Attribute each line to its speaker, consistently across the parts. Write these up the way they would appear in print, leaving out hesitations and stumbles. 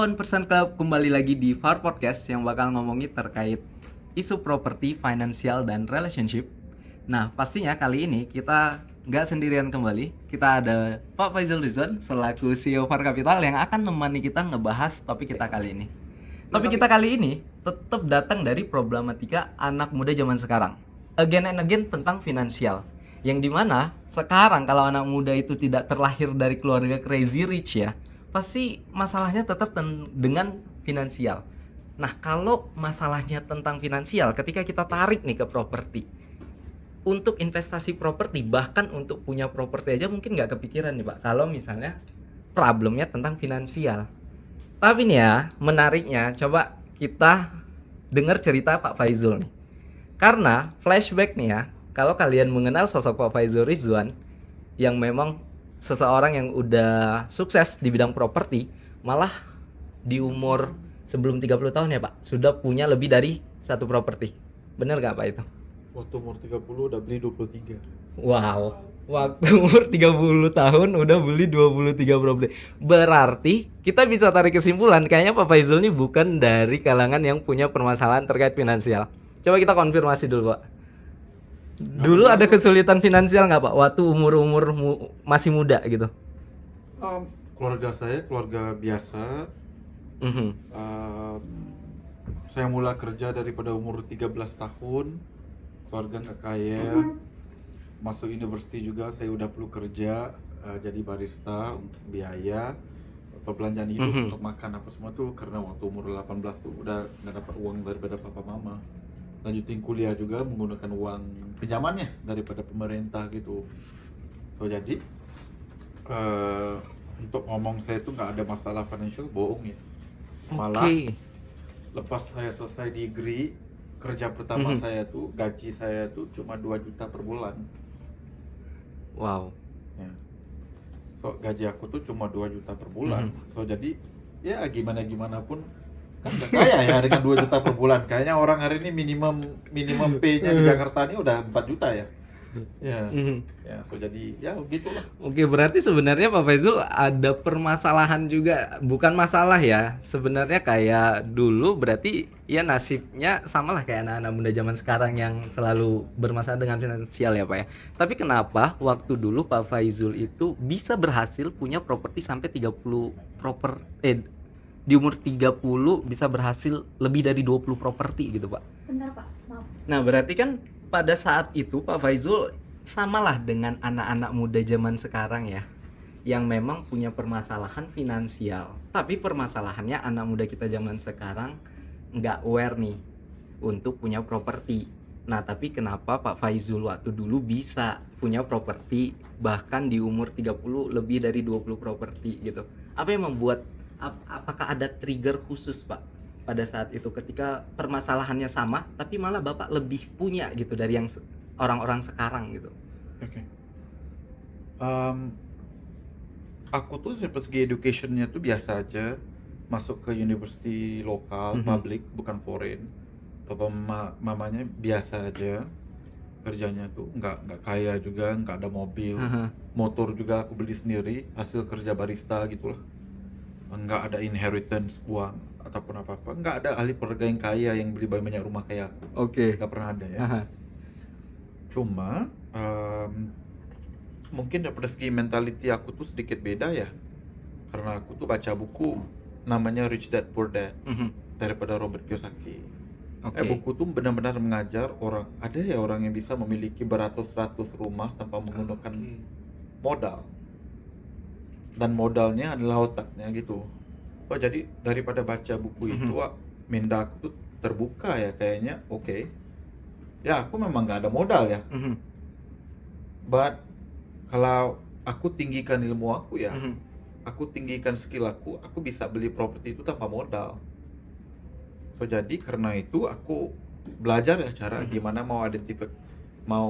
Speaker 1: One Percent Club, kembali lagi di VAR Podcast yang bakal ngomongin terkait isu properti, finansial, dan relationship. Nah, pastinya kali ini kita nggak sendirian kembali. Kita ada Pak Faizal Rizwan selaku CEO VAR Capital yang akan menemani kita ngebahas topik kita kali ini. Topik kita kali ini tetap datang dari problematika anak muda zaman sekarang. Again and again tentang finansial. Yang dimana sekarang kalau anak muda itu tidak terlahir dari keluarga crazy rich ya, pasti masalahnya tetap dengan finansial. Nah, kalau masalahnya tentang finansial, ketika kita tarik nih ke properti, untuk investasi properti, bahkan untuk punya properti aja mungkin nggak kepikiran nih Pak, kalau misalnya problemnya tentang finansial. Tapi nih ya, menariknya, coba kita dengar cerita Pak Faizul nih. Karena flashback nih ya, kalau kalian mengenal sosok Pak Faizul Rizwan, yang memang seseorang yang udah sukses di bidang properti, malah di umur sebelum 30 tahun ya Pak, sudah punya lebih dari satu properti. Bener gak Pak itu?
Speaker 2: Waktu umur 30 udah beli 23.
Speaker 1: Wow, waktu umur 30 tahun udah beli 23 properti. Berarti kita bisa tarik kesimpulan kayaknya Pak Faizul ini bukan dari kalangan yang punya permasalahan terkait finansial. Coba kita konfirmasi dulu Pak. Dulu ada kesulitan finansial nggak Pak waktu umur masih muda gitu?
Speaker 2: Keluarga saya keluarga biasa.
Speaker 1: Mhm.
Speaker 2: Saya mulai kerja daripada umur 13 tahun. Keluarga nggak kaya. Masuk university juga saya udah perlu kerja, jadi barista untuk biaya perbelanjaan hidup, untuk makan apa semua tuh, karena waktu umur 18 tuh udah nggak dapat uang daripada papa mama. Lanjutin kuliah juga menggunakan uang pinjamannya daripada pemerintah gitu. So jadi untuk ngomong saya tuh nggak ada masalah financial, bohong ya. Malah lepas saya selesai degree, kerja pertama saya tuh gaji saya tuh cuma 2 juta per bulan.
Speaker 1: Wow.
Speaker 2: Ya. So gaji aku tuh cuma 2 juta per bulan. So jadi ya gimana pun kan udah kaya ya dengan 2 juta per bulan. Kayaknya orang hari ini minimum pay-nya di Jakarta ini udah 4 juta ya. Ya. Ya, so jadi ya begitulah.
Speaker 1: Oke, berarti sebenarnya Pak Faizul ada permasalahan juga, bukan masalah ya. Sebenarnya kayak dulu berarti ya nasibnya samalah kayak anak-anak muda zaman sekarang yang selalu bermasalah dengan finansial ya Pak ya. Tapi kenapa waktu dulu Pak Faizul itu bisa berhasil punya properti sampai 30 di umur 30 bisa berhasil lebih dari 20 properti gitu Pak.
Speaker 3: Bentar Pak, maaf.
Speaker 1: Nah, berarti kan pada saat itu Pak Faizul samalah dengan anak-anak muda zaman sekarang ya, yang memang punya permasalahan finansial. Tapi permasalahannya anak muda kita zaman sekarang nggak aware nih untuk punya properti. Nah, tapi kenapa Pak Faizul waktu dulu bisa punya properti bahkan di umur 30 lebih dari 20 properti gitu? Apa yang membuat, apakah ada trigger khusus Pak pada saat itu ketika permasalahannya sama tapi malah Bapak lebih punya gitu dari yang orang-orang sekarang gitu?
Speaker 2: Oke. Aku tuh dari segi educationnya tuh biasa aja, masuk ke university lokal, public, bukan foreign. Papa mamanya biasa aja, kerjanya tuh nggak kaya juga, nggak ada mobil, motor juga aku beli sendiri, hasil kerja barista gitulah. Nggak ada inheritance uang ataupun apa-apa, nggak ada ahli keluarga yang kaya yang beli banyak rumah kayak aku.
Speaker 1: Oke.
Speaker 2: Nggak pernah ada ya. Cuma mungkin dari segi mentality aku tuh sedikit beda ya, karena aku tuh baca buku namanya Rich Dad Poor Dad daripada Robert Kiyosaki. Buku tuh benar-benar mengajar orang, ada ya orang yang bisa memiliki beratus-ratus rumah tanpa menggunakan modal, dan modalnya adalah otaknya gitu. Oh, jadi daripada baca buku itu, minda aku tuh terbuka ya, kayaknya oke. Ya aku memang gak ada modal ya, but kalau aku tinggikan ilmu aku ya, aku tinggikan skill aku bisa beli properti itu tanpa modal. So jadi karena itu aku belajar ya cara gimana mau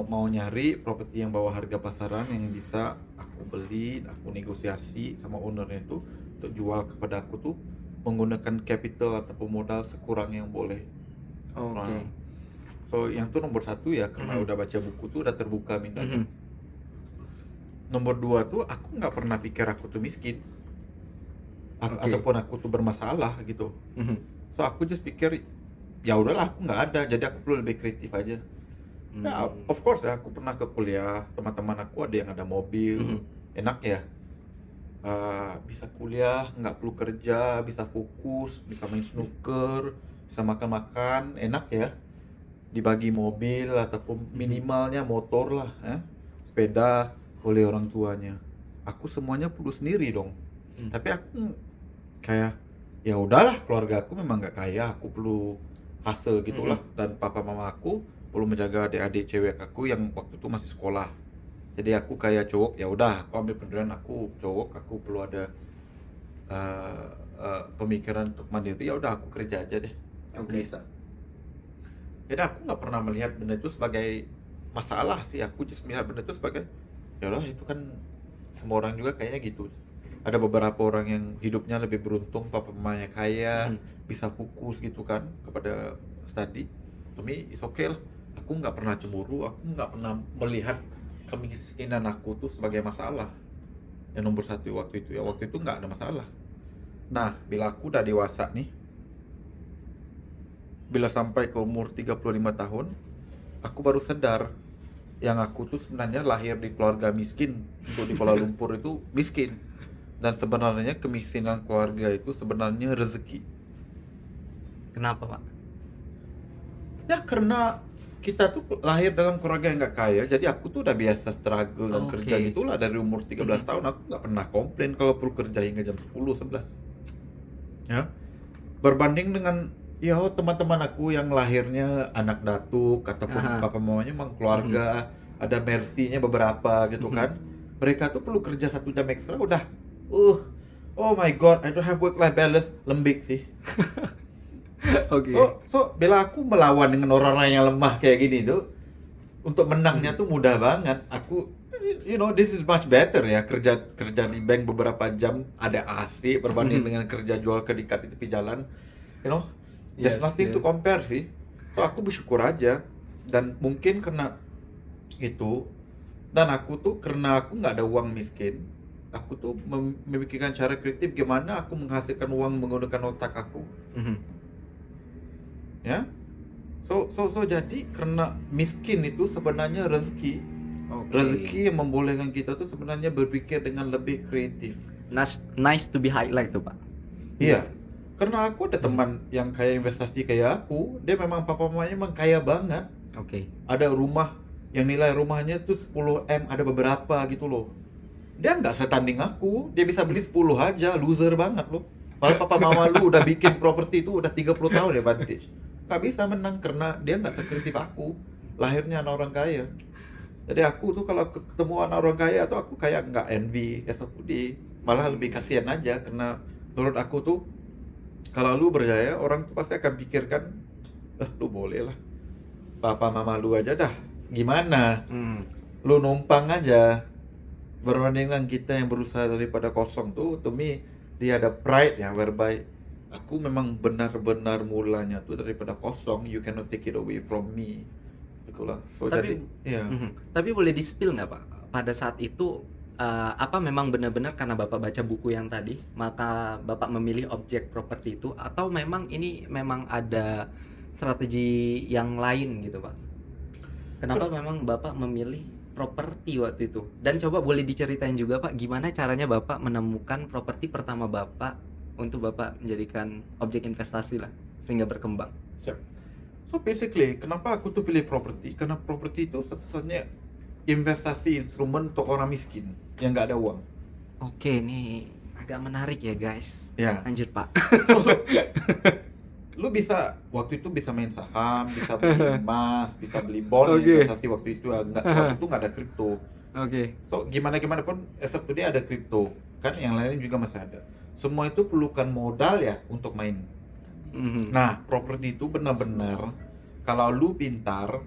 Speaker 2: mau nyari properti yang bawa harga pasaran yang bisa aku beli, aku negosiasi sama ownernya itu untuk jual kepada aku tuh menggunakan capital atau modal sekurang yang boleh. Nah, so yang itu nomor 1 ya, karena udah baca buku tuh udah terbuka mintanya. Nomor 2 tuh aku nggak pernah pikir aku tuh miskin.
Speaker 1: Oke.
Speaker 2: ataupun aku tuh bermasalah gitu.
Speaker 1: Mhm.
Speaker 2: So aku just pikir ya udahlah, aku nggak ada, jadi aku perlu lebih kreatif aja. Ya, of course ya, aku pernah ke kuliah, teman-teman aku ada yang ada mobil, enak ya. Bisa kuliah, nggak perlu kerja, bisa fokus, bisa main snooker, bisa makan-makan, enak ya. Dibagi mobil ataupun minimalnya motor lah, sepeda oleh orang tuanya. Aku semuanya perlu sendiri dong. Tapi aku kayak ya udahlah, keluarga aku memang nggak kaya, aku perlu hasil gitulah. Dan papa mama aku perlu menjaga adik-adik cewek aku yang waktu itu masih sekolah. Jadi aku kayak cowok, ya udah aku ambil pendirian, aku cowok, aku perlu ada pemikiran untuk mandiri, ya udah aku kerja aja deh, aku bisa. Jadi aku nggak pernah melihat benda itu sebagai masalah sih, aku just melihat benda itu sebagai ya udah, itu kan semua orang juga kayaknya gitu. Ada beberapa orang yang hidupnya lebih beruntung, papa mamanya kaya, bisa fokus gitu kan kepada study. To me it's okay lah. Aku nggak pernah cemburu, aku nggak pernah melihat kemiskinan aku tuh sebagai masalah. Yang nomor satu waktu itu nggak ada masalah. Nah, bila aku udah dewasa nih, bila sampai ke umur 35 tahun, aku baru sadar yang aku tuh sebenarnya lahir di keluarga miskin. Untuk di Kuala Lumpur itu miskin. Dan sebenarnya kemiskinan keluarga itu sebenarnya rezeki.
Speaker 1: Kenapa, Pak?
Speaker 2: Ya karena kita tuh lahir dalam keluarga yang nggak kaya, jadi aku tuh udah biasa struggle dan kerja gitulah dari umur 13 tahun. Aku nggak pernah komplain kalau perlu kerja hingga jam 10, 11. Ya, berbanding dengan teman-teman aku yang lahirnya anak datuk ataupun papa mamanya memang keluarga, ada mercy-nya beberapa gitu kan. Mereka tuh perlu kerja 1 jam ekstra udah, oh my god, I don't have work-life balance, lembik sih. So bila aku melawan dengan orang-orang yang lemah kayak gini tuh, untuk menangnya tuh mudah banget. Aku this is much better ya, kerja di bank beberapa jam ada AC berbanding dengan kerja jual kedikat di tepi jalan. There's nothing to compare sih. So aku bersyukur aja, dan mungkin karena itu, dan aku tuh karena aku nggak ada uang miskin, aku tuh memikirkan cara kreatif gimana aku menghasilkan uang menggunakan otak aku. Ya, so jadi karena miskin itu sebenarnya rezeki. Rezeki yang membolehkan kita tuh sebenarnya berpikir dengan lebih kreatif.
Speaker 1: Nice to be highlight tuh, Pak.
Speaker 2: Iya, karena aku ada teman yang kayak investasi kayak aku, dia memang papa mamanya memang kaya banget. Ada rumah yang nilai rumahnya tuh 10 M, ada beberapa gitu loh. Dia nggak setanding aku, dia bisa beli 10 aja, loser banget loh. Padahal papa mama lu udah bikin properti itu udah 30 tahun ya Vantage. Nggak bisa menang karena dia nggak sekreatif aku, lahirnya anak orang kaya. Jadi aku tuh kalau ketemu anak orang kaya tuh aku kayak nggak envy, malah lebih kasihan aja, karena menurut aku tuh kalau lu berjaya, orang tuh pasti akan pikirkan, lu boleh lah, papa mama lu aja dah gimana, lu numpang aja. Berbanding dengan kita yang berusaha daripada kosong tuh, to me dia ada pride ya, whereby aku memang benar-benar mulanya tuh daripada kosong, you cannot take it away from me. Itulah. So
Speaker 1: Tapi,
Speaker 2: jadi,
Speaker 1: tapi boleh di-spill nggak, Pak? Pada saat itu apa memang benar-benar karena Bapak baca buku yang tadi, maka Bapak memilih objek properti itu, atau memang ini memang ada strategi yang lain gitu, Pak? Kenapa memang Bapak memilih properti waktu itu? Dan coba boleh diceritain juga, Pak, gimana caranya Bapak menemukan properti pertama Bapak untuk Bapak menjadikan objek investasi lah, sehingga berkembang.
Speaker 2: Siap. So basically, kenapa aku tuh pilih properti? Karena properti itu satu-satunya investasi instrumen untuk orang miskin yang nggak ada uang.
Speaker 1: Oke, nih agak menarik ya guys.
Speaker 2: Ya.
Speaker 1: Lanjut, Pak.
Speaker 2: So, lu bisa waktu itu bisa main saham, bisa beli emas, bisa beli bond. Investasi waktu itu waktu itu nggak ada kripto. So gimana pun esok tuh dia ada kripto kan, yang lain juga masih ada. Semua itu perlukan modal ya untuk main. Nah, properti itu benar-benar kalau lu pintar,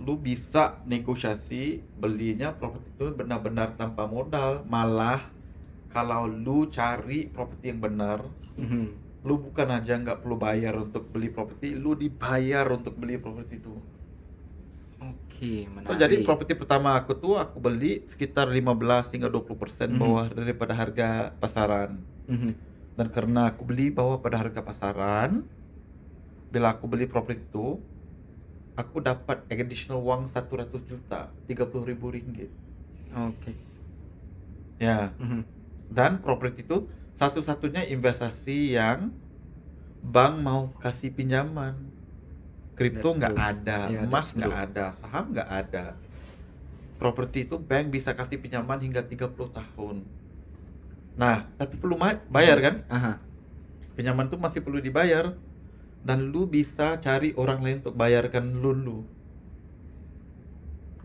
Speaker 2: lu bisa negosiasi belinya properti itu benar-benar tanpa modal. Malah kalau lu cari properti yang benar, lu bukan aja nggak perlu bayar untuk beli properti, lu dibayar untuk beli properti itu.
Speaker 1: Menarik.
Speaker 2: So, jadi properti pertama aku beli sekitar 15 hingga 20% bawah daripada harga pasaran. Dan karena aku beli bawah pada harga pasaran, bila aku beli properti itu, aku dapat additional uang 100 juta, 30.000 ringgit.
Speaker 1: Oke.
Speaker 2: Ya,
Speaker 1: Mhm.
Speaker 2: dan properti itu satu-satunya investasi yang bank mau kasih pinjaman. Kripto
Speaker 1: That's
Speaker 2: nggak
Speaker 1: true.
Speaker 2: ada,
Speaker 1: Iya,
Speaker 2: emas
Speaker 1: that's
Speaker 2: nggak
Speaker 1: true.
Speaker 2: ada, saham nggak ada. Properti itu bank bisa kasih pinjaman hingga 30 tahun. Nah, tapi perlu bayar kan?
Speaker 1: Aha.
Speaker 2: Pinjaman itu masih perlu dibayar. Dan lu bisa cari orang lain untuk bayarkan loan lu.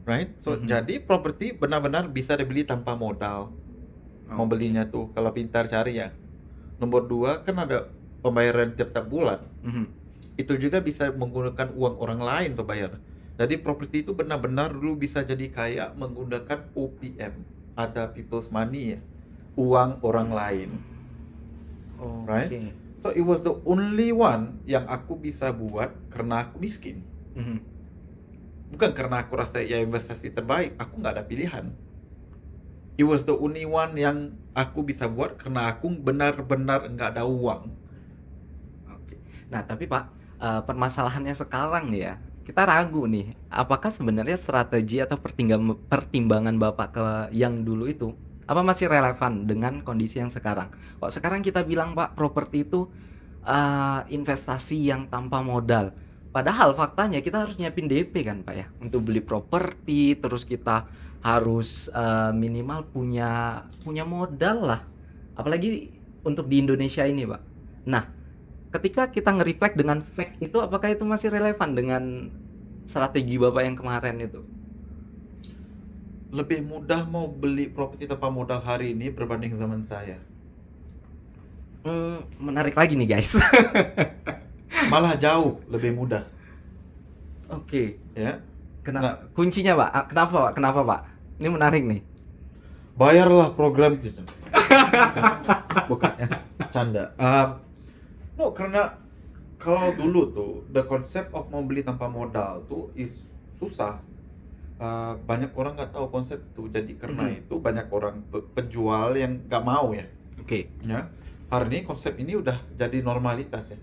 Speaker 2: Right? So,
Speaker 1: Mhm.
Speaker 2: jadi properti benar-benar bisa dibeli tanpa modal. Mau
Speaker 1: Oke.
Speaker 2: belinya tuh, kalau pintar cari ya. Nomor dua, kan ada pembayaran tiap-tiap bulan.
Speaker 1: Mhm.
Speaker 2: Itu juga bisa menggunakan uang orang lain untuk bayar. Jadi properti itu benar-benar lu bisa jadi kaya menggunakan OPM, ada people's money ya, uang orang lain, right?
Speaker 1: Oke.
Speaker 2: So it was the only one yang aku bisa buat karena aku miskin.
Speaker 1: Mhm.
Speaker 2: Bukan karena aku rasa ya investasi terbaik, aku nggak ada pilihan. It was the only one yang aku bisa buat karena aku benar-benar nggak ada uang.
Speaker 1: Oke. Nah, tapi Pak, permasalahannya sekarang nih ya, kita ragu nih, apakah sebenarnya strategi atau pertimbangan Bapak ke yang dulu itu, apa masih relevan dengan kondisi yang sekarang? Kok sekarang kita bilang Pak, properti itu investasi yang tanpa modal. Padahal faktanya kita harus nyiapin DP kan Pak ya, untuk beli properti, terus kita harus minimal punya modal lah. Apalagi untuk di Indonesia ini Pak. Nah, ketika kita nge-reflect dengan fact itu, apakah itu masih relevan dengan strategi Bapak yang kemarin itu?
Speaker 2: Lebih mudah mau beli properti tanpa modal hari ini berbanding zaman saya.
Speaker 1: Menarik lagi nih guys.
Speaker 2: Malah jauh lebih mudah,
Speaker 1: Oke.
Speaker 2: ya.
Speaker 1: Kenapa?
Speaker 2: Nah,
Speaker 1: Kuncinya Pak? Kenapa Pak? Kenapa Pak? Ini menarik nih.
Speaker 2: bayarlah program gitu. Bukan ya, canda. No, karena kalau dulu tuh the concept of mau beli tanpa modal tuh is susah. Banyak orang nggak tahu konsep itu. Jadi karena itu banyak orang penjual yang nggak mau ya.
Speaker 1: Oke.
Speaker 2: Ya, hari ini konsep ini udah jadi normalitas ya.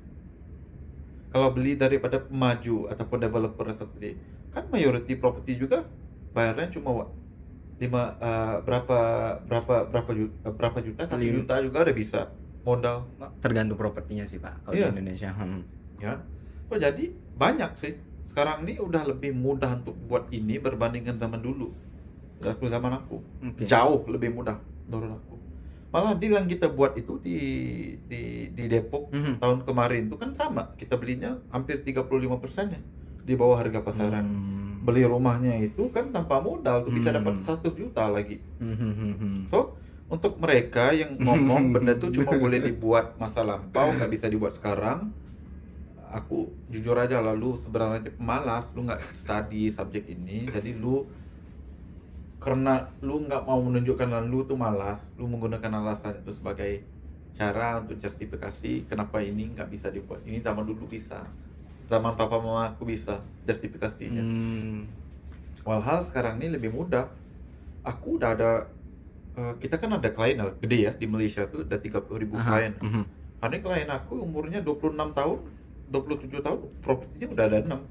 Speaker 2: Kalau beli daripada pemaju ataupun developer seperti kan mayority property juga bayarnya cuma berapa juta, 1 juta juga udah bisa modal.
Speaker 1: Tergantung propertinya sih Pak kalau
Speaker 2: Iya.
Speaker 1: di Indonesia.
Speaker 2: Ya, oh jadi banyak sih sekarang ini udah lebih mudah untuk buat ini berbandingkan zaman dulu. Waktu zaman aku
Speaker 1: Oke.
Speaker 2: jauh lebih mudah menurut aku. Malah deal yang kita buat itu di Depok tahun kemarin itu kan sama, kita belinya hampir 35% ya di bawah harga pasaran. Beli rumahnya itu kan tanpa modal tuh bisa dapat 100 juta lagi. So untuk mereka yang ngomong benda itu cuma boleh dibuat masa lampau, nggak bisa dibuat sekarang, aku jujur aja lah, lu sebenarnya pemalas, lu nggak study subjek ini, jadi lu karena lu nggak mau menunjukkan lu tuh malas, lu menggunakan alasan itu sebagai cara untuk justifikasi kenapa ini nggak bisa dibuat. Ini zaman dulu bisa, zaman papa mama aku bisa justifikasinya. Walhal sekarang ini lebih mudah. Aku udah ada, kita kan ada klien gede ya di Malaysia tuh, ada 30.000 klien. Hari ini klien aku umurnya 26 tahun, 27 tahun, propertinya udah ada 6.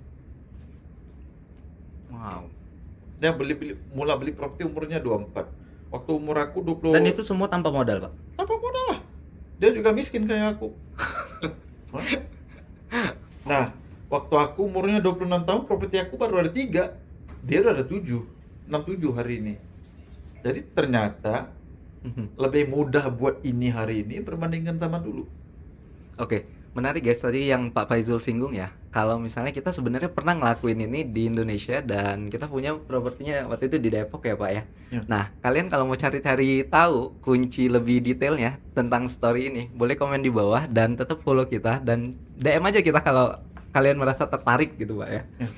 Speaker 1: Wow.
Speaker 2: Dia mulai beli properti umurnya 24. Waktu umur aku 20.
Speaker 1: Dan itu semua tanpa modal Pak?
Speaker 2: Apa modal lah. Dia juga miskin kayak aku. Nah, waktu aku umurnya 26 tahun, properti aku baru ada 3. Dia udah ada 7. 67 hari ini. Jadi ternyata lebih mudah buat ini hari ini berbandingkan zaman dulu.
Speaker 1: Oke, menarik guys tadi yang Pak Faizul singgung ya. Kalau misalnya kita sebenarnya pernah ngelakuin ini di Indonesia dan kita punya propertinya waktu itu di Depok ya Pak ya.
Speaker 2: Ya.
Speaker 1: Nah, kalian kalau mau cari-cari tahu kunci lebih detailnya tentang story ini, boleh komen di bawah dan tetap follow kita dan DM aja kita kalau kalian merasa tertarik gitu Pak ya.
Speaker 2: Ya.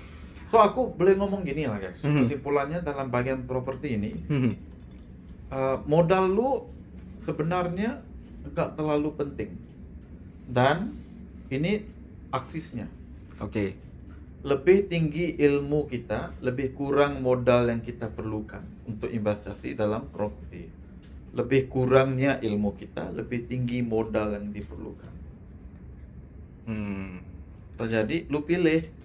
Speaker 2: So aku boleh ngomong gini lah guys. Kesimpulannya dalam bagian properti ini, modal lu sebenarnya nggak terlalu penting. Dan ini aksisnya.
Speaker 1: Oke.
Speaker 2: Lebih tinggi ilmu kita, lebih kurang modal yang kita perlukan untuk investasi dalam properti. lebih kurangnya ilmu kita, lebih tinggi modal yang diperlukan. Jadi lu pilih.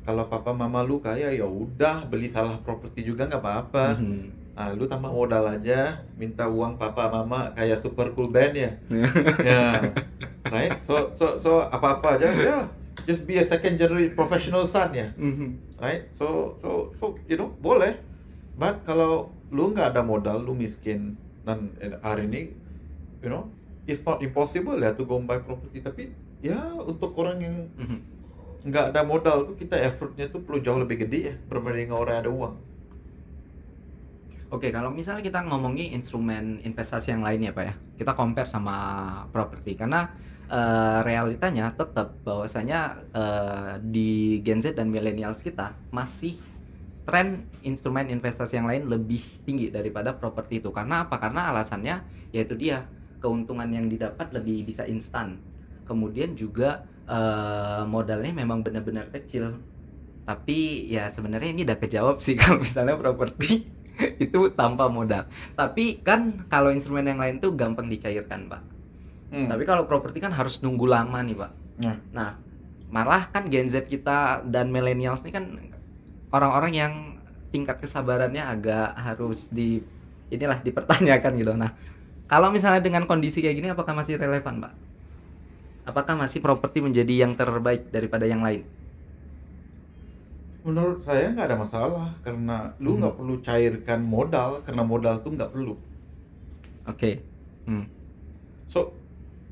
Speaker 2: Kalau papa mama lu kaya, ya udah beli salah properti juga nggak apa-apa. Nah, lu tambah modal aja, minta uang papa mama kayak Super Cool Band ya. Ya, right? So apa-apa aja, ya, just be a second generation professional son ya. Right? So boleh. But kalau lu nggak ada modal, lu miskin, dan hari ini, it's not impossible ya to go buy property. Tapi ya untuk orang yang nggak ada modal tuh, kita effortnya tuh perlu jauh lebih gede ya berbanding orang yang ada uang.
Speaker 1: Oke, kalau misalnya kita ngomongin instrumen investasi yang lainnya Pak ya, kita compare sama properti, karena realitanya tetap bahwasanya di Gen Z dan millennials kita masih tren instrumen investasi yang lain lebih tinggi daripada properti itu. Karena apa? Karena alasannya yaitu dia keuntungan yang didapat lebih bisa instan. Kemudian juga modalnya memang benar-benar kecil. Tapi ya sebenarnya ini udah kejawab sih kalau misalnya properti itu tanpa modal. Tapi kan kalau instrumen yang lain tuh gampang dicairkan, Pak. Tapi kalau properti kan harus nunggu lama nih, Pak. Nah, malah kan Gen Z kita dan millennials ini kan orang-orang yang tingkat kesabarannya agak harus dipertanyakan gitu. Nah, kalau misalnya dengan kondisi kayak gini, apakah masih relevan, Pak? Apakah masih properti menjadi yang terbaik daripada yang lain?
Speaker 2: Menurut saya nggak ada masalah, karena lu nggak perlu cairkan modal, karena modal tuh nggak perlu.
Speaker 1: Oke.
Speaker 2: So,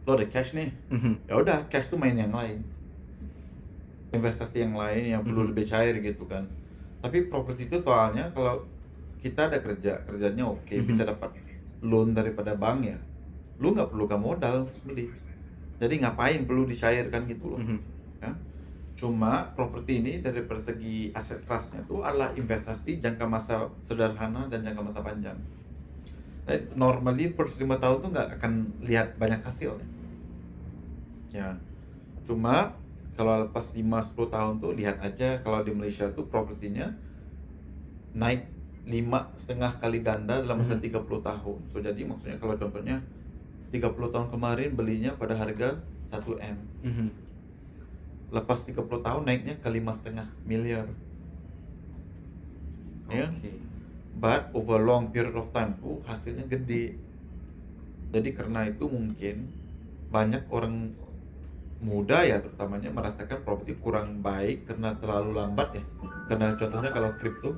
Speaker 2: lo ada cash nih, ya udah cash tuh main yang lain, investasi yang lain yang perlu lebih cair gitu kan. Tapi properti itu soalnya kalau kita ada kerjanya oke, bisa dapat loan daripada bank ya, lu nggak perlu ke modal beli. Jadi ngapain perlu dicairkan gitu loh. Ya? Cuma properti ini dari persegi aset kelasnya itu adalah investasi jangka masa sederhana dan jangka masa panjang. Normally first 5 tahun tuh nggak akan lihat banyak hasil. Ya, cuma kalau lepas 5-10 tahun tuh lihat aja, kalau di Malaysia tuh propertinya naik 5,5 kali ganda dalam masa 30 tahun. So jadi maksudnya kalau contohnya 30 tahun kemarin belinya pada harga 1M. Lepas 30 tahun naiknya ke 5,5 miliar. Ya. But over long period of time tuh hasilnya gede. Jadi karena itu mungkin banyak orang muda ya terutamanya merasakan properti kurang baik karena terlalu lambat ya. Karena contohnya kalau kripto.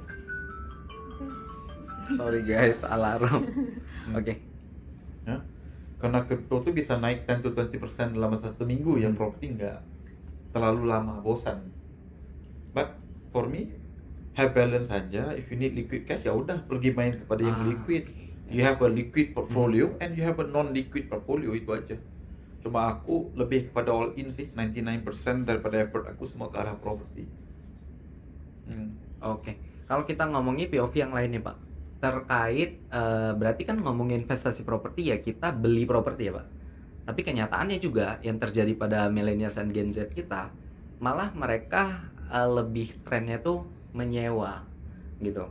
Speaker 1: Sorry guys, alarm. Oke.
Speaker 2: Ya. Karena kripto tuh bisa naik 10-20% dalam masa 1 minggu, yang properti enggak. Terlalu lama, bosan. But for me, have balance saja. If you need liquid cash, ya udah pergi main kepada yang liquid. You have a liquid portfolio and you have a non-liquid portfolio, itu aja. Cuma aku lebih kepada all in sih, 99% daripada effort aku semua ke arah properti.
Speaker 1: Oke. Kalau kita ngomongin POV yang lain nih Pak, terkait berarti kan ngomongin investasi properti ya kita beli properti ya Pak. Tapi kenyataannya juga yang terjadi pada millennials dan Gen Z kita, malah mereka lebih trennya tuh menyewa gitu.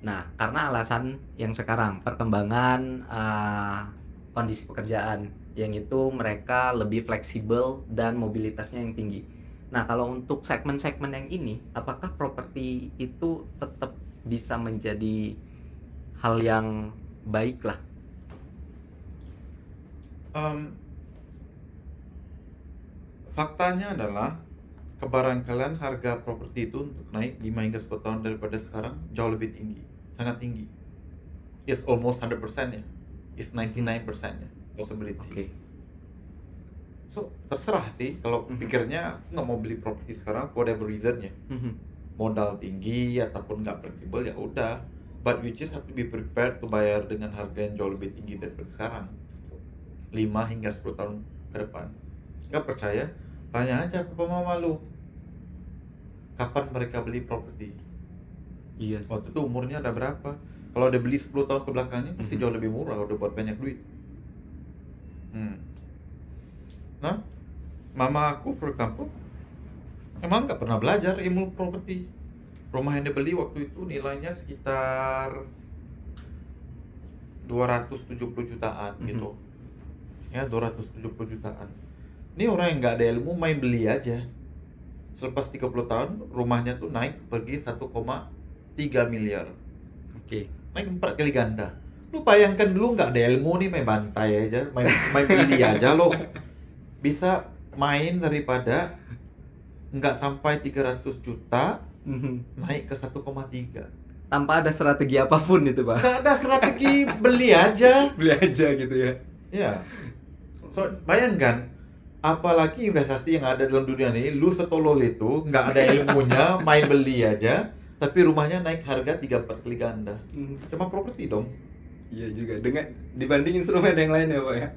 Speaker 1: Nah, karena alasan yang sekarang perkembangan kondisi pekerjaan, yang itu mereka lebih fleksibel dan mobilitasnya yang tinggi. Nah, kalau untuk segmen-segmen yang ini, apakah properti itu tetap bisa menjadi hal yang baik lah?
Speaker 2: Faktanya adalah kebarangkalian harga properti itu untuk naik 5 hingga 10 tahun daripada sekarang jauh lebih tinggi, sangat tinggi. It's almost 100% ya. It's 99% ya possibility.
Speaker 1: Okay.
Speaker 2: So terserah sih, kalau pikirnya nggak mau beli properti sekarang for whatever reason ya, modal tinggi ataupun nggak fleksibel, ya udah. But you just have to be prepared to bayar dengan harga yang jauh lebih tinggi daripada sekarang, 5 hingga 10 tahun ke depan. Nggak percaya? Tanya aja papa mama lu, kapan mereka beli properti?
Speaker 1: Yes.
Speaker 2: Waktu itu umurnya ada berapa? Kalau dia beli 10 tahun ke belakangnya pasti jauh lebih murah, udah buat banyak duit. Nah, mama aku for example emang nggak pernah belajar ilmu properti. Rumah yang dia beli waktu itu nilainya sekitar 270 jutaan gitu. Ya, 270 jutaan. Ini orang yang nggak ada ilmu main beli aja. Selepas 30 tahun rumahnya tuh naik pergi 1,3 miliar.
Speaker 1: Oke.
Speaker 2: Naik 4 kali ganda. Lu bayangkan dulu nggak ada ilmu nih main bantai aja, main beli aja lo. Bisa main daripada nggak sampai 300 juta naik ke 1,3.
Speaker 1: Tanpa ada strategi apapun itu, Pak.
Speaker 2: Nggak ada strategi, beli aja.
Speaker 1: Beli aja gitu ya.
Speaker 2: Ya. So, bayangkan, apalagi investasi yang ada dalam dunia ini, lu setolol itu, nggak ada ilmunya, main beli aja, tapi rumahnya naik harga 3-4 kali ganda. Cuma properti dong.
Speaker 1: Iya juga, dengan dibanding instrumen yang lain ya, Pak ya.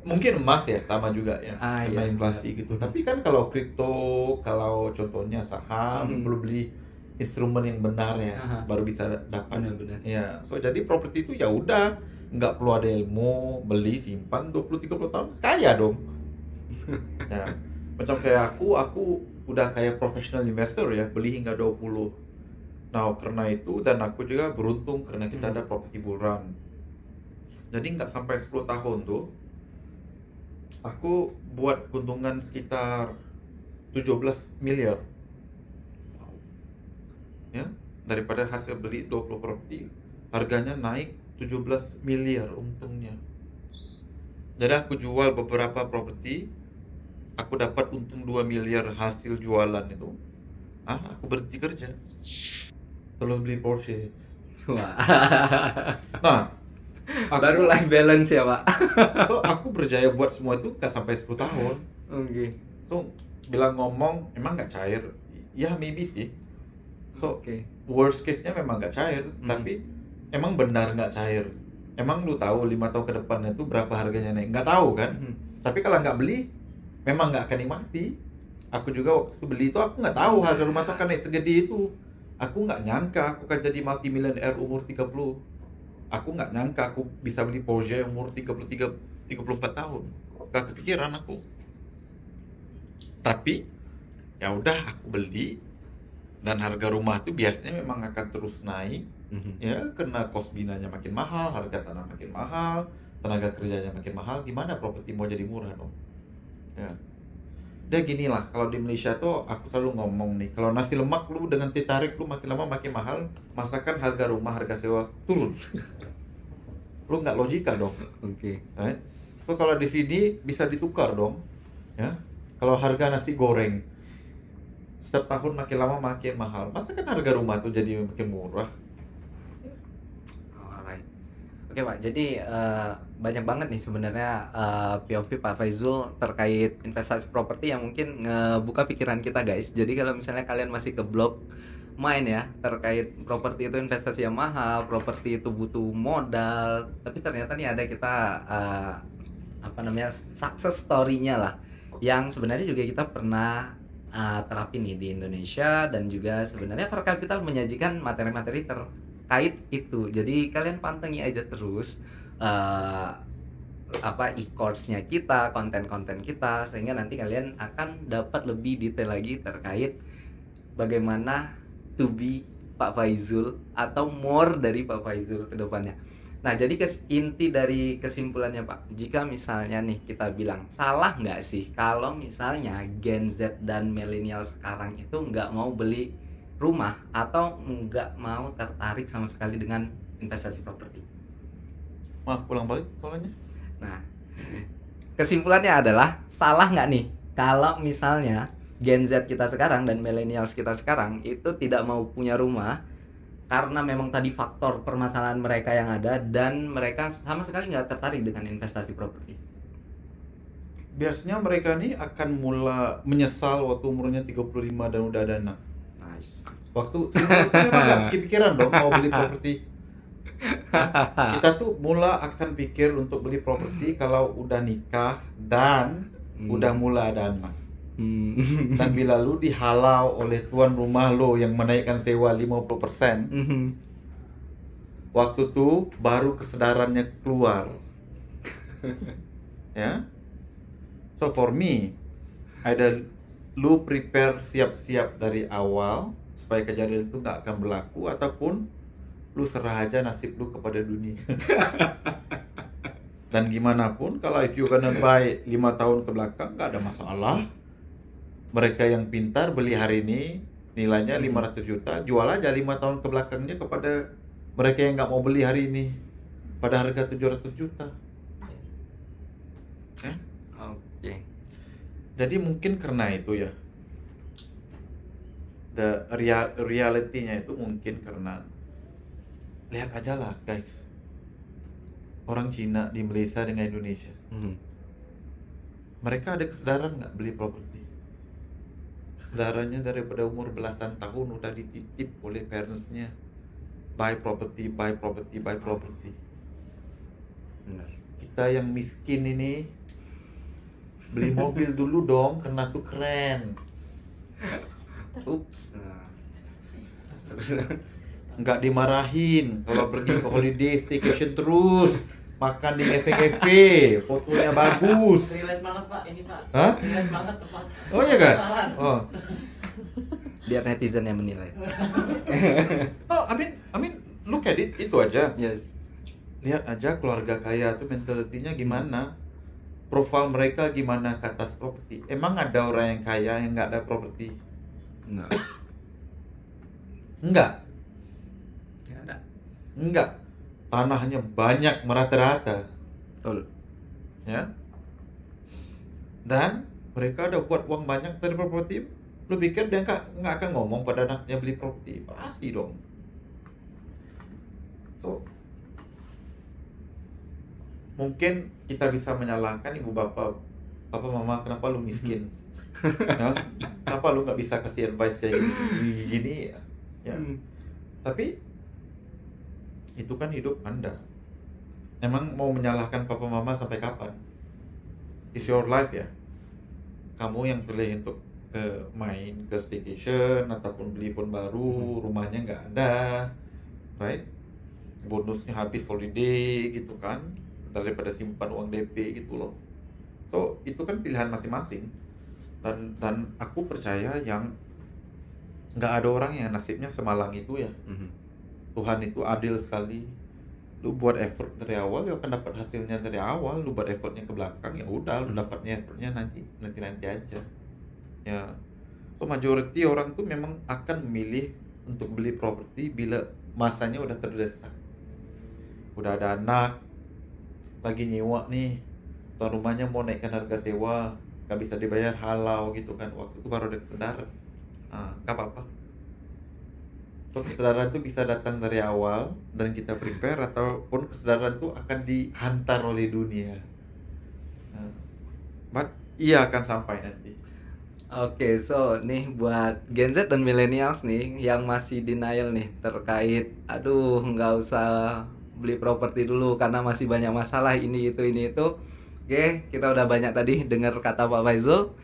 Speaker 2: Mungkin emas ya, sama juga ya, karena
Speaker 1: iya,
Speaker 2: inflasi gitu. Tapi kan kalau kripto, kalau contohnya saham, perlu beli instrumen yang benar ya, baru bisa dapat.
Speaker 1: Benar-benar.
Speaker 2: Ya, so jadi properti itu ya udah, nggak perlu ada ilmu, beli, simpan 20-30 tahun, kaya dong. Ya, macam kayak aku udah kayak professional investor ya, beli hingga 20. Nah, karena itu dan aku juga beruntung karena kita ada property bull run. Jadi nggak sampai 10 tahun tuh, aku buat keuntungan sekitar 17 miliar. Ya, daripada hasil beli 20 properti, harganya naik 17 miliar untungnya. Jadi aku jual beberapa properti, aku dapat untung 2 miliar hasil jualan itu. Aku berhenti kerja. Terus beli Porsche.
Speaker 1: Wah.
Speaker 2: Nah,
Speaker 1: Baru life balance ya, Pak.
Speaker 2: so aku berjaya buat semua itu gak sampai 10 tahun.
Speaker 1: Oke.
Speaker 2: So, bilang ngomong emang gak cair. Ya maybe sih. So,
Speaker 1: Oke.
Speaker 2: worst case-nya memang gak cair, tapi emang benar gak cair. Emang lu tahu 5 tahun ke depan itu berapa harganya naik? Nggak tahu kan? Tapi kalau nggak beli, memang nggak akan nikmati. Aku juga waktu beli itu aku nggak tahu harga rumah tuh akan naik segede itu. Aku nggak nyangka aku akan jadi multimilioner umur 30. Aku nggak nyangka aku bisa beli Porsche umur 34 tahun. Nggak kepikiran aku. Tapi ya udah aku beli, dan harga rumah itu biasanya memang akan terus naik. Ya, karena kos binanya makin mahal, harga tanah makin mahal, tenaga kerjanya makin mahal, gimana properti mau jadi murah dong? Ya. Dia gini lah, kalau di Malaysia tuh aku selalu ngomong nih, kalau nasi lemak lu dengan teh tarik lu makin lama makin mahal, masakan harga rumah, harga sewa turun. Lu nggak logika dong.
Speaker 1: Oke.
Speaker 2: Right? So kalau di sini bisa ditukar dong. Ya. Kalau harga nasi goreng setiap tahun makin lama makin mahal, masa kan harga rumah tuh jadi makin murah?
Speaker 1: Alright. Oke, Pak, jadi banyak banget nih sebenarnya POV Pak Faizul terkait investasi properti yang mungkin ngebuka pikiran kita, guys. Jadi kalau misalnya kalian masih ke blog main ya terkait properti itu investasi yang mahal, properti itu butuh modal, tapi ternyata nih ada kita success story-nya lah, yang sebenarnya juga kita pernah terapin nih di Indonesia, dan juga sebenarnya Far Capital menyajikan materi-materi terkait itu. Jadi kalian pantengin aja terus e-course-nya kita, konten-konten kita, sehingga nanti kalian akan dapat lebih detail lagi terkait bagaimana to be Pak Faizul atau more dari Pak Faizul ke depannya. Nah, jadi inti dari kesimpulannya, Pak, jika misalnya nih kita bilang salah nggak sih kalau misalnya Gen Z dan milenial sekarang itu nggak mau beli rumah atau nggak mau tertarik sama sekali dengan investasi properti?
Speaker 2: Maaf, pulang balik soalnya.
Speaker 1: Nah, kesimpulannya adalah salah nggak nih kalau misalnya Gen Z kita sekarang dan millennials kita sekarang itu tidak mau punya rumah karena memang tadi faktor permasalahan mereka yang ada, dan mereka sama sekali nggak tertarik dengan investasi properti.
Speaker 2: Biasanya mereka nih akan mulai menyesal waktu umurnya 35 dan udah ada anak.
Speaker 1: Nice.
Speaker 2: Waktu single itu memang nggak kepikiran dong mau beli properti. Nah, kita tuh mulai akan pikir untuk beli properti kalau udah nikah dan udah mulai ada anak. Dan bila lu dihalau oleh tuan rumah lo yang menaikkan sewa 50%, waktu tuh baru kesadarannya keluar. Ya. So for me, either lu prepare siap-siap dari awal supaya kejadian itu nggak akan berlaku, ataupun lu serah aja nasib lu kepada dunia. Dan gimana pun kalau if you gonna buy 5 tahun ke belakang nggak ada masalah. Mereka yang pintar beli hari ini nilainya 500 juta, jual aja 5 tahun ke belakangnya kepada mereka yang nggak mau beli hari ini pada harga 700 juta.
Speaker 1: Oke.
Speaker 2: Jadi mungkin karena itu ya, reality-nya itu mungkin karena, lihat aja lah guys, orang Cina di Malaysia dengan Indonesia, mereka ada kesadaran nggak beli properti? Kesadarannya daripada umur belasan tahun udah dititip oleh parentsnya, buy property.
Speaker 1: Benar.
Speaker 2: Kita yang miskin ini beli mobil dulu dong, karena tuh keren.
Speaker 1: Ups.
Speaker 2: Nggak dimarahin kalau pergi ke holiday staycation terus, makan di cafe-cafe, fotonya bagus.
Speaker 3: Relate banget Pak, ini Pak.
Speaker 2: Hah?
Speaker 3: Relate banget Pak.
Speaker 2: Oh iya kan?
Speaker 3: Saran.
Speaker 2: Oh.
Speaker 1: Biar netizen yang menilai.
Speaker 2: Oh, I mean, look at it, itu aja.
Speaker 1: Yes.
Speaker 2: Lihat aja keluarga kaya tuh mentalitinya gimana, profil mereka gimana ke atas properti. Emang ada orang yang kaya yang nggak ada properti?
Speaker 1: Nah.
Speaker 2: Enggak.
Speaker 1: Ya ada.
Speaker 2: Enggak. Tanahnya banyak merata-rata,
Speaker 1: Betul.
Speaker 2: ya. Dan mereka udah buat uang banyak dari properti. Lu pikir dia nggak akan ngomong pada anaknya beli properti? Pasti dong. So, mungkin kita bisa menyalahkan ibu bapak, papa mama, kenapa lu miskin? Hah? Kenapa lu nggak bisa kasih advice kayak gini? Ya. Tapi itu kan hidup Anda. Emang mau menyalahkan papa mama sampai kapan? It's your life ya. Kamu yang pilih untuk main ke staycation ataupun beli phone baru, rumahnya nggak ada, right? Bonusnya habis holiday gitu kan, daripada simpan uang DP gitu loh. So itu kan pilihan masing-masing. Dan aku percaya yang nggak ada orang yang nasibnya semalang itu ya. Tuhan itu adil sekali. Lu buat effort dari awal, lu akan dapat hasilnya dari awal. Lu buat effortnya ke belakang, ya udah, lu dapatnya effortnya nanti aja. Ya, so majority orang tuh memang akan memilih untuk beli properti bila masanya udah terdesak. Udah ada anak, lagi nyewa nih, tuan rumahnya mau naikkan harga sewa, gak bisa dibayar halau gitu kan. Waktu itu baru ada kesadaran. Gak apa-apa. So kesadaran itu bisa datang dari awal dan kita prepare, ataupun kesadaran itu akan dihantar oleh dunia. But iya akan sampai nanti.
Speaker 1: Oke, so nih buat Gen Z dan millennials nih yang masih denial nih terkait, aduh nggak usah beli properti dulu karena masih banyak masalah ini itu. Oke, kita udah banyak tadi dengar kata Pak Faizul.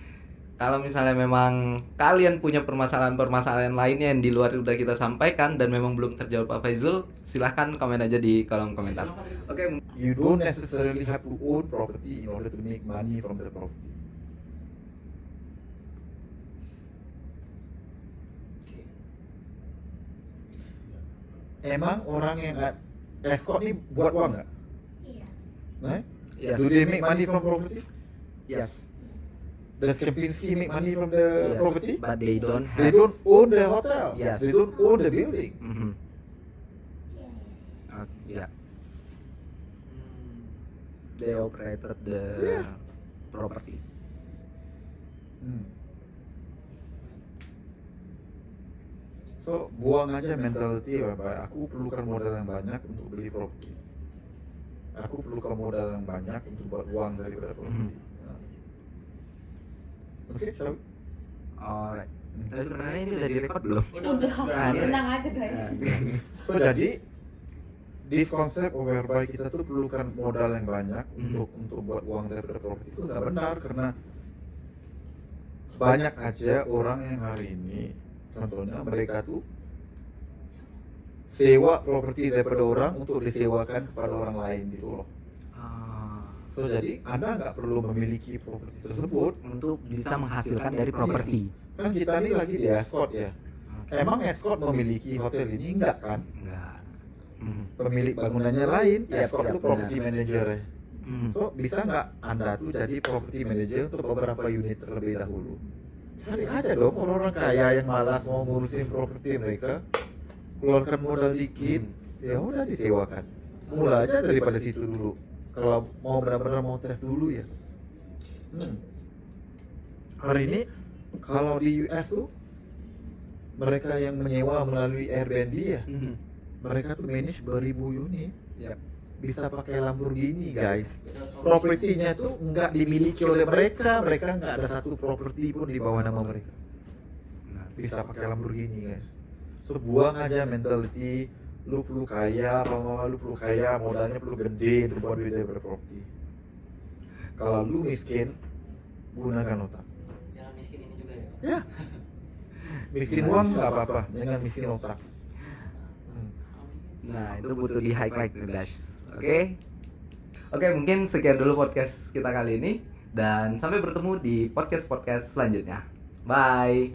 Speaker 1: Kalau misalnya memang kalian punya permasalahan-permasalahan lainnya yang di luar udah kita sampaikan dan memang belum terjawab Pak Faizul, silahkan komen aja di kolom komentar. Oke,
Speaker 2: You don't necessarily have to own property in order to make money from the property. Emang orang yang escort ini buat uang nggak?
Speaker 4: Iya.
Speaker 1: yes.
Speaker 2: Do they make money from property?
Speaker 1: Yes.
Speaker 2: Does Kempinski make money from the
Speaker 1: Yes,
Speaker 2: property?
Speaker 1: but they don't
Speaker 2: They
Speaker 1: have.
Speaker 2: don't own the hotel.
Speaker 1: Yes.
Speaker 2: They don't own the building.
Speaker 1: Mhm.
Speaker 4: Iya.
Speaker 1: Ya. They operated the
Speaker 2: Yeah.
Speaker 1: property.
Speaker 2: So buang aja mentality Bapak. Aku perlukan modal yang banyak untuk beli properti. Aku perlukan modal yang banyak untuk buat uang daripada properti. Oke, shall we?
Speaker 1: Alright. Tapi sebenarnya ini udah direkod belum?
Speaker 4: Udah,
Speaker 1: Nah, ini-
Speaker 4: tenang aja guys.
Speaker 2: So jadi this concept whereby kita tuh perlukan modal yang banyak untuk buat uang daripada properti itu nggak benar, karena banyak aja orang yang hari ini, contohnya mereka tuh sewa properti daripada orang untuk disewakan kepada orang lain gitu loh. So jadi Anda nggak perlu memiliki properti tersebut.
Speaker 1: Untuk bisa menghasilkan dari properti.
Speaker 2: Kan kita ini lagi di escort ya. Emang escort memiliki hotel ini? Enggak kan?
Speaker 1: Enggak.
Speaker 2: pemilik bangunannya lain, ya perlu property manager. So bisa nggak Anda tuh jadi property manager untuk beberapa unit terlebih dahulu? Cari aja dong orang-orang kaya yang malas mau ngurusin properti mereka, keluarkan modal dikit, ya udah disewakan. Mulai aja daripada situ dulu. Kalau mau benar-benar mau tes dulu ya. Hari ini kalau di US tuh mereka yang menyewa melalui Airbnb ya, mereka tuh manage beribu unit. Bisa pakai Lamborghini guys. Propertinya tuh nggak dimiliki oleh mereka, mereka nggak ada satu properti pun di bawah nama mereka. Bisa pakai Lamborghini guys. So buang aja mentality lu perlu kaya, lu perlu kaya, modalnya perlu gede untuk buat duit daripada properti. Kalau lu miskin, gunakan otak.
Speaker 3: Jangan miskin ini juga ya.
Speaker 2: Ya, miskin uang nggak apa-apa, jangan miskin otak.
Speaker 1: Nah, itu butuh di highlight guys. Oke, mungkin sekian dulu podcast kita kali ini dan sampai bertemu di podcast selanjutnya. Bye.